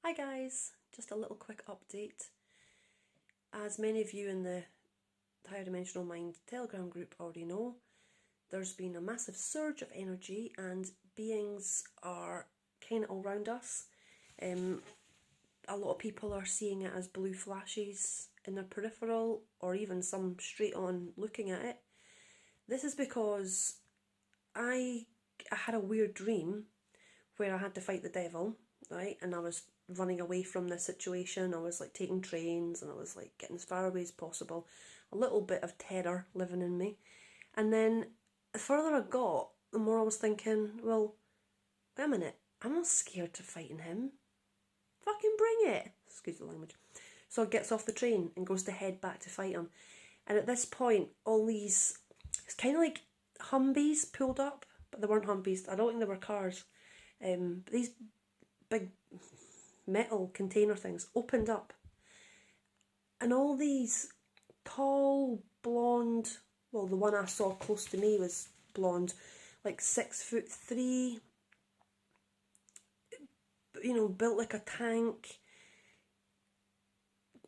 Hi guys, just a little quick update. As many of you in the Higher Dimensional Mind Telegram group already know, there's been a massive surge of energy and beings are kind of all around us. A lot of people are seeing it as blue flashes in their peripheral or even some straight on looking at it. This is because I had a weird dream where I had to fight the devil, right? And I was running away from this situation. I was like taking trains and I was like getting as far away as possible. A little bit of terror living in me. And then the further I got, the more I was thinking, well, wait a minute, I'm not scared to fighting him. Fucking bring it. Excuse the language. So he gets off the train and goes to head back to fight him. And at this point, all these, it's kind of like Humvees pulled up, but they weren't Humvees. I don't think they were cars. But these big metal container things opened up. And all these tall, blonde, well, the one I saw close to me was blonde, like 6'3", built like a tank.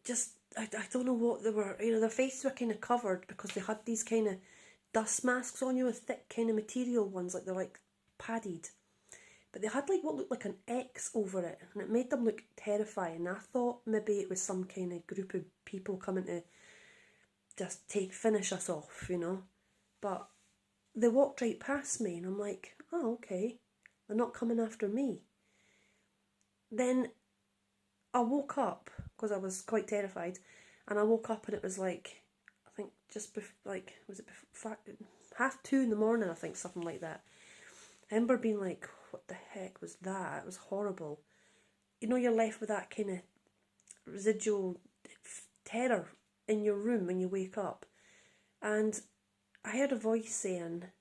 Just, I don't know what they were, their faces were kind of covered because they had these kind of dust masks on you with thick kind of material ones, like they're like padded. But they had like what looked like an X over it, and it made them look terrifying. I thought maybe it was some kind of group of people coming to just finish us off, But they walked right past me, and I'm like, oh, okay, they're not coming after me. Then I woke up, because I was quite terrified, and I woke up and it was like, I think just before, was it before, 2:30 in the morning, I think, something like that. I remember being like, what the heck was that? It was horrible. You're left with that kind of residual terror in your room when you wake up. And I heard a voice saying,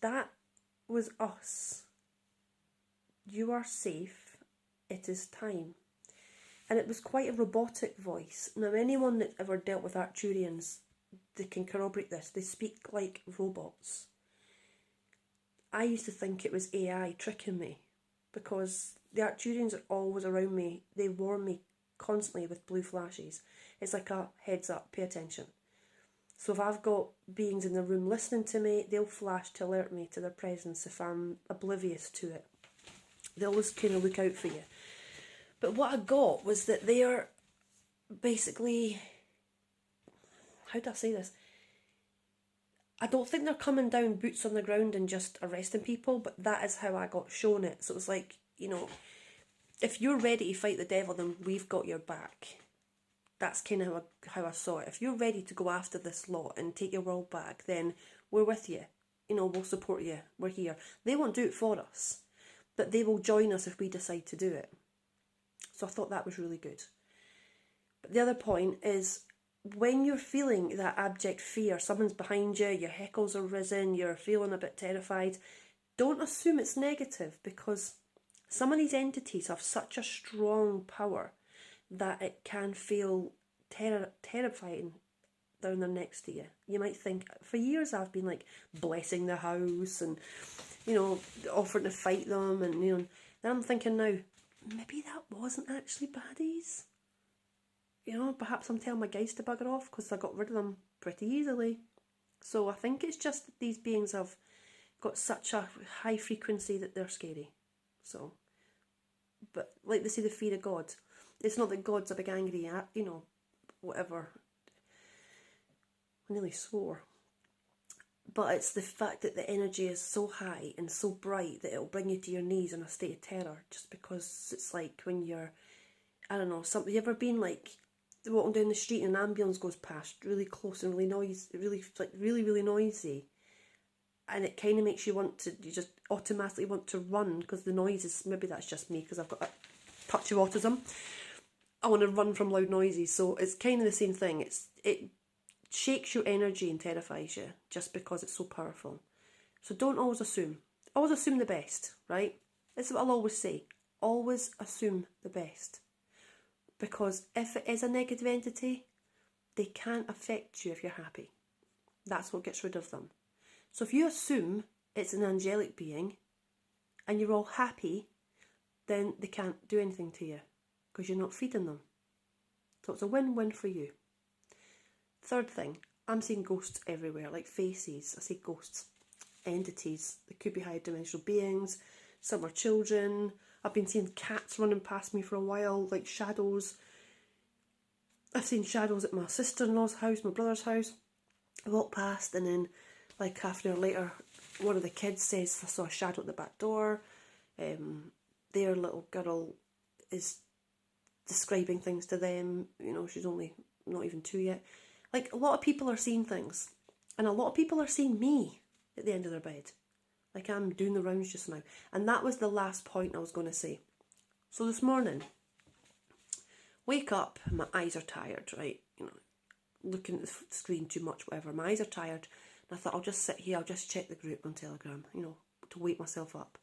that was us. You are safe. It is time. And it was quite a robotic voice. Now, anyone that ever dealt with Arcturians, they can corroborate this. They speak like robots. I used to think it was AI tricking me because the Arcturians are always around me. They warn me constantly with blue flashes. It's like a heads up, pay attention. So if I've got beings in the room listening to me, they'll flash to alert me to their presence if I'm oblivious to it. They always kind of look out for you. But what I got was that they are basically, how do I say this? I don't think they're coming down boots on the ground and just arresting people, but that is how I got shown it. So it was like, if you're ready to fight the devil, then we've got your back. That's kind of how I saw it. If you're ready to go after this lot and take your world back, then we're with you. We'll support you. We're here. They won't do it for us, but they will join us if we decide to do it. So I thought that was really good. But the other point is, when you're feeling that abject fear, someone's behind you, your hackles are risen, you're feeling a bit terrified, don't assume it's negative, because some of these entities have such a strong power that it can feel terrifying down there next to you. You might think, for years I've been like blessing the house and, offering to fight them, and, then I'm thinking now, maybe that wasn't actually baddies. Perhaps I'm telling my guys to bugger off because I got rid of them pretty easily. So I think it's just that these beings have got such a high frequency that they're scary. So, but like they say, the fear of God. It's not that God's a big angry, whatever. I nearly swore. But it's the fact that the energy is so high and so bright that it'll bring you to your knees in a state of terror. Just because it's like when you're, I don't know, you ever been like walking down the street and an ambulance goes past really close and really noisy, and it kind of makes you just automatically want to run because the noise is, maybe that's just me because I've got a touch of autism. I want to run from loud noises. So it's kind of the same thing. It shakes your energy and terrifies you just because it's so powerful. So don't always assume. Always assume the best, right? This is what I'll always say. Always assume the best. Because if it is a negative entity, they can't affect you if you're happy. That's what gets rid of them. So if you assume it's an angelic being and you're all happy, then they can't do anything to you because you're not feeding them. So it's a win-win for you. Third thing, I'm seeing ghosts everywhere, like faces. I see ghosts, entities. They could be higher dimensional beings. Some are children. I've been seeing cats running past me for a while, like shadows. I've seen shadows at my sister-in-law's house, my brother's house. I walk past and then like half an hour later, one of the kids says, I saw a shadow at the back door. Their little girl is describing things to them. You know, she's only not even 2 yet. Like, a lot of people are seeing things. And a lot of people are seeing me at the end of their bed. Like, I'm doing the rounds just now. And that was the last point I was going to say. So this morning, wake up, my eyes are tired, right? You know, looking at the screen too much, whatever. My eyes are tired. And I thought, I'll just sit here, I'll just check the group on Telegram, you know, to wake myself up.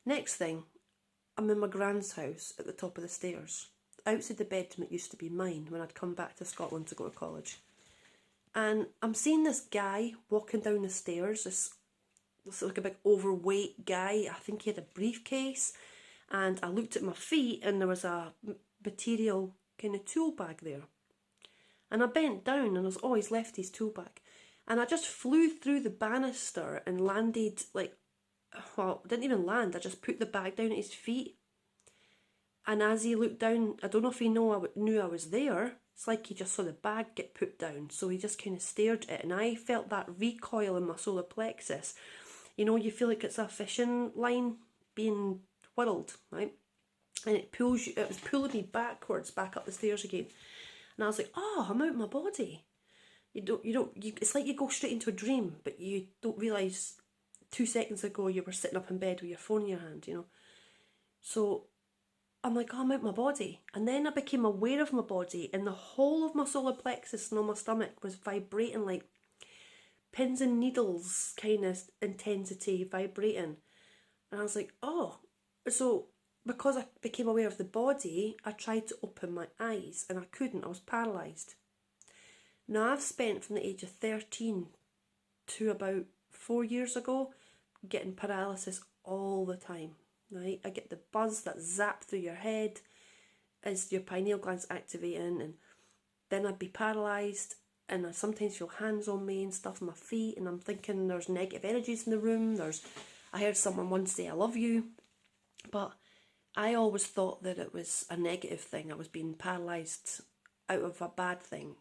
Next thing, I'm in my grand's house at the top of the stairs. Outside the bedroom it used to be mine when I'd come back to Scotland to go to college. And I'm seeing this guy walking down the stairs, this like a big overweight guy. I think he had a briefcase. And I looked at my feet and there was a material kind of tool bag there. And I bent down and I was, oh, he's left his tool bag. And I just flew through the banister and landed like, well, didn't even land. I just put the bag down at his feet. And as he looked down, I don't know if he knew I was there. It's like he just saw the bag get put down. So he just kind of stared at it. And I felt that recoil in my solar plexus. You know, you feel like it's a fishing line being whirled, right? And it pulls you, it was pulling me backwards, back up the stairs again. And I was like, oh, I'm out of my body. It's like you go straight into a dream, but you don't realise 2 seconds ago you were sitting up in bed with your phone in your hand, you know. So I'm like, oh, I'm out of my body. And then I became aware of my body and the whole of my solar plexus and all my stomach was vibrating like pins and needles kind of intensity vibrating. And I was like, oh. So because I became aware of the body, I tried to open my eyes and I couldn't. I was paralysed. Now I've spent from the age of 13 to about 4 years ago getting paralysis all the time. Right, I get the buzz that zap through your head as your pineal gland's activating, and then I'd be paralysed, and I sometimes feel hands on me and stuff on my feet, and I'm thinking there's negative energies in the room. I heard someone once say I love you, but I always thought that it was a negative thing. I was being paralysed out of a bad thing.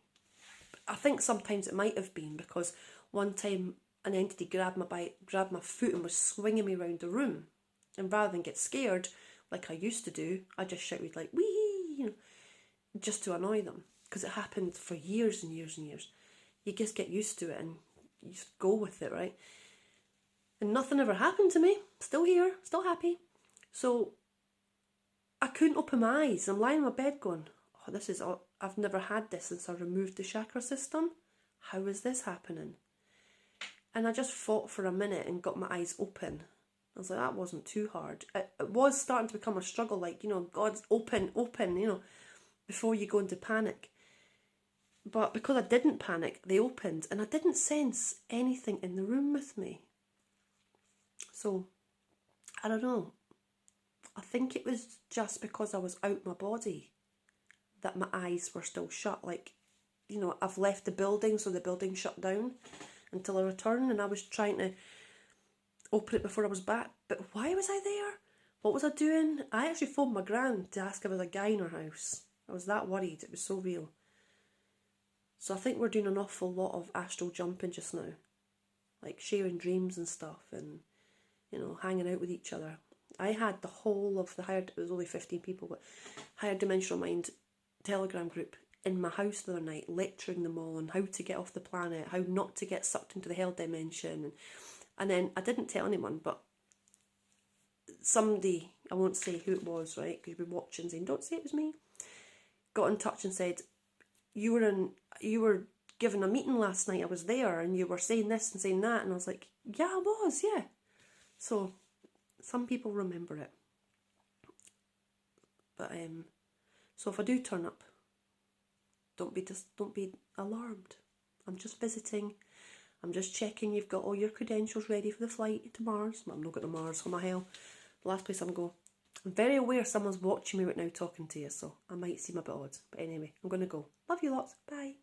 I think sometimes it might have been because one time an entity grabbed my foot and was swinging me around the room. And rather than get scared, like I used to do, I just shouted like, wee, you know, just to annoy them. Because it happened for years and years and years. You just get used to it and you just go with it, right? And nothing ever happened to me. Still here, still happy. So I couldn't open my eyes. I'm lying in my bed going, oh, I've never had this since I removed the chakra system. How is this happening? And I just fought for a minute and got my eyes open. I was like, that wasn't too hard. It was starting to become a struggle, like, you know, God's open, you know, before you go into panic. But because I didn't panic, they opened, and I didn't sense anything in the room with me. So, I don't know. I think it was just because I was out my body that my eyes were still shut. Like, you know, I've left the building, so the building shut down until I returned, and I was trying to open it before I was back. But why was I there? What was I doing? I actually phoned my gran to ask if there was a guy in her house. I was that worried. It was so real. So I think we're doing an awful lot of astral jumping just now. Like sharing dreams and stuff and, you know, hanging out with each other. I had the whole of it was only 15 people, but Higher Dimensional Mind Telegram group in my house the other night, lecturing them all on how to get off the planet, how not to get sucked into the hell dimension. And then I didn't tell anyone, but somebody, I won't say who it was, right, because you'll be watching saying, don't say it was me, got in touch and said, you were given a meeting last night, I was there, and you were saying this and saying that, and I was like, yeah, I was, yeah. So, some people remember it. But, so if I do turn up, don't be alarmed. I'm just visiting. I'm just checking you've got all your credentials ready for the flight to Mars. Well, I'm not going to Mars, oh my hell. The last place I'm going. I'm very aware someone's watching me right now talking to you, so I might seem a bit odd. But anyway, I'm going to go. Love you lots. Bye.